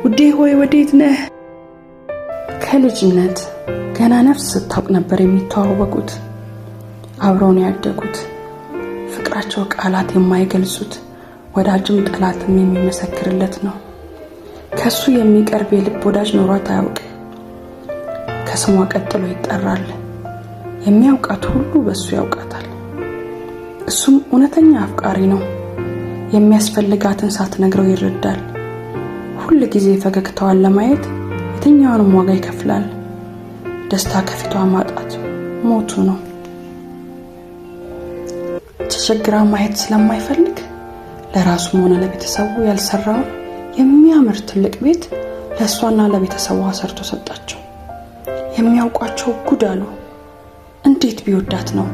ውዴ ሆይ ወዴት ነህ? ከልጅነት ገና ነፍስ ስታውቅ ነበር የሚተዋወቁት። አብረው ነው ያደጉት። ፍቅራቸው ቃላት የማይገልጹት ወዳጅም ጠላትም የሚመሰክርለት ነው። ከሱ የሚቀርብ የልብ ወዳጅ ኖሯት አያውቅም። ከስሟ ቀጥሎ ይጠራል። የሚያውቃት ሁሉ በሱ ያውቃታል። እሱም እውነተኛ አፍቃሪ ነው። የሚያስፈልጋትን ሳትነግረው ይረዳል። ሁሉ ጊዜ ፈገግታዋን ለማየት የትኛውንም ዋጋ ይከፍላል። ደስታ ከፊቷ ማጣት ሞቱ ነው። ተቸግራ ማየት ስለማይፈልግ ለራሱም ሆነ ለቤተሰቡ ያልሰራውን የሚያምር ትልቅ ቤት ለሷና ለቤተሰቧ ሰርቶ ሰጣቸው። የሚያውቋቸው ጉድ አሉ። እንዴት ቢወዳት ነው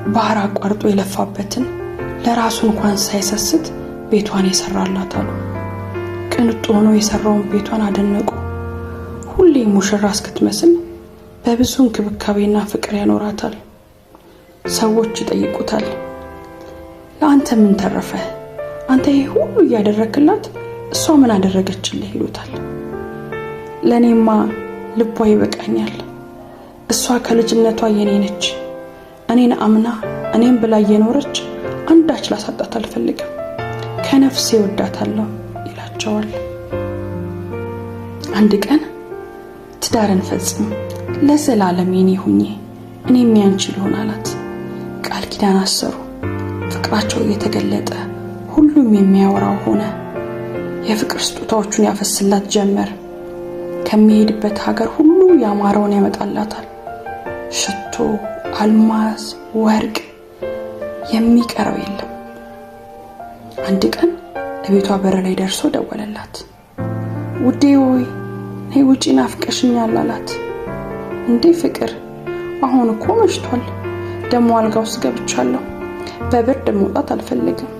ባህር አቋርጦ የለፋበትን ለራሱ እንኳን ሳይሰስት ቤቷን የሰራላት አሉ። ቅንጡ ሆኖ የሰራውን ቤቷን አደነቁ። ሁሌ ሙሽራ እስክትመስል በብዙ እንክብካቤና ፍቅር ያኖራታል። ሰዎች ይጠይቁታል፣ ለአንተ ምን ተረፈ? አንተ ይሄ ሁሉ እያደረክላት እሷ ምን አደረገችልህ? ይሉታል። ለኔማ ልቧ ይበቃኛል። እሷ ከልጅነቷ የኔ ነች። እኔን አምና እኔን ብላ የኖረች አንዳች ላሳጣት አልፈልግም። ከነፍሴ ወዳታለሁ ይላቸዋል። አንድ ቀን ትዳርን ፈጽም ለዘላለም የኔ ሁኚ እኔም ያንቺ ልሆን አላት። ቃል ኪዳን አሰሩ። ፍቅራቸው እየተገለጠ ሁሉም የሚያወራው ሆነ። የፍቅር ስጦታዎቹን ያፈስላት ጀመር። ከሚሄድበት ሀገር ሁሉ ያማረውን ያመጣላታል። ሽቶ፣ አልማዝ፣ ወርቅ የሚቀረው የለም። አንድ ቀን እቤቷ በር ላይ ደርሶ ደወለላት። ውዴ ሆይ ነይ ውጪ ናፍቀሽኛል አላት። እንዴ ፍቅር፣ አሁን እኮ መሽቷል፣ ደሞ አልጋ ውስጥ ገብቻለሁ፣ በብርድ መውጣት አልፈልግም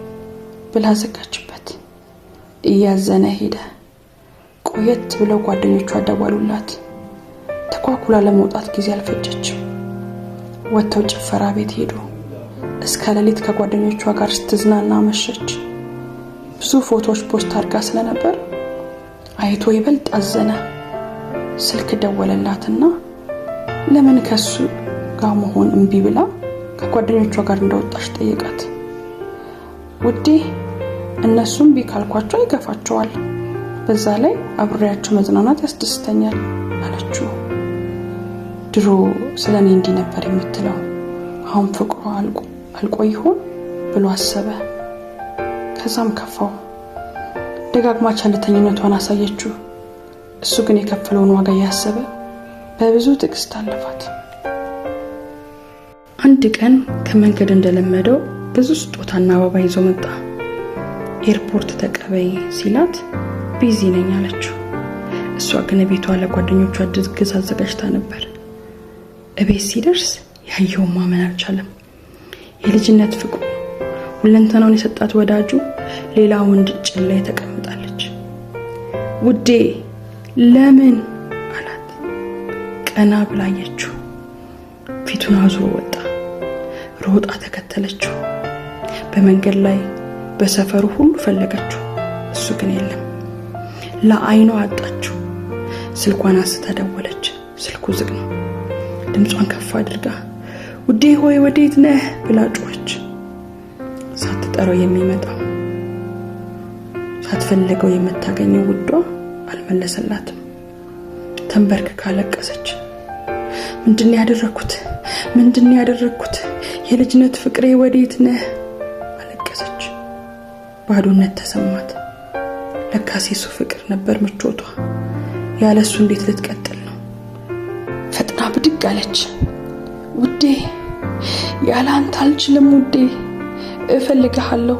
ብላ ዘጋችበት። እያዘነ ሄደ። ቆየት ብለው ጓደኞቿ ደወሉላት። ተኳኩላ ለመውጣት ጊዜ አልፈጀችም። ወጥተው ጭፈራ ቤት ሄዱ። እስከ ሌሊት ከጓደኞቿ ጋር ስትዝናና መሸች። ብዙ ፎቶዎች ፖስት አድርጋ ስለነበር አይቶ ይበልጥ አዘነ። ስልክ ደወለላትና ለምን ከሱ ጋር መሆን እምቢ ብላ ከጓደኞቿ ጋር እንደወጣች ጠየቃት። ውዴ እነሱም ቢካልኳቸው ይገፋቸዋል፣ በዛ ላይ አብሬያቸው መዝናናት ያስደስተኛል አለችው። ድሮ ስለኔ እንዲህ ነበር የምትለው፣ አሁን ፍቅሯ አልቆ ይሆን ብሎ አሰበ። ከዛም ከፋው። ደጋግማ ቸልተኝነቷን አሳየችው። እሱ ግን የከፈለውን ዋጋ ያሰበ በብዙ ትዕግስት አለፋት። አንድ ቀን ከመንገድ እንደለመደው ብዙ ስጦታና አበባ ይዞ መጣ። ኤርፖርት ተቀበይ ሲላት ቢዚ ነኝ አለችው። እሷ ግን ቤቷ ለጓደኞቿ ድግስ አዘጋጅታ ነበር። እቤት ሲደርስ ያየውን ማመን አልቻለም። የልጅነት ፍቅሩ ሁለንተናውን የሰጣት ወዳጁ ሌላ ወንድ ጭን ላይ ተቀምጣለች። ውዴ ለምን አላት። ቀና ብላየችው። ፊቱን አዙሮ ወጣ። ሮጣ ተከተለችው። በመንገድ ላይ በሰፈሩ ሁሉ ፈለገችው። እሱ ግን የለም። ለአይኗ አጣችው። ስልኳን አንስታ ደወለች። ስልኩ ዝግ ነው። ድምጿን ከፍ አድርጋ ውዴ ሆይ ወዴት ነህ ብላ ጮኸች። ሳትጠራው የሚመጣው ሳትፈልገው የምታገኘው ውዷ አልመለሰላትም። ተንበርክካ አለቀሰች። ምንድነው ያደረኩት? የልጅነት ፍቅሬ ወዴት ነህ? አለቀሰች። ባዶነት ተሰማት። ለካስ የሱ ፍቅር ነበር ምቾቷ። ያለሱ እንዴት ልትቀጥል ነው? ፈጥና ብድግ አለች። ውዴ ያለ አንተ አልችልም ውዴ፣ እፈልግሃለሁ።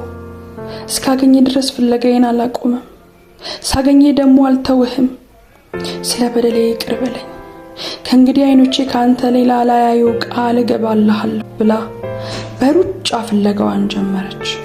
እስካገኘ ድረስ ፍለጋዬን አላቆምም። ሳገኘ ደግሞ አልተውህም። ስለ በደሌ ይቅር በለኝ። ከእንግዲህ አይኖቼ ካንተ ሌላ ላያዩ ቃል እገባልሃለሁ ብላ በሩጫ ፍለጋዋን ጀመረች።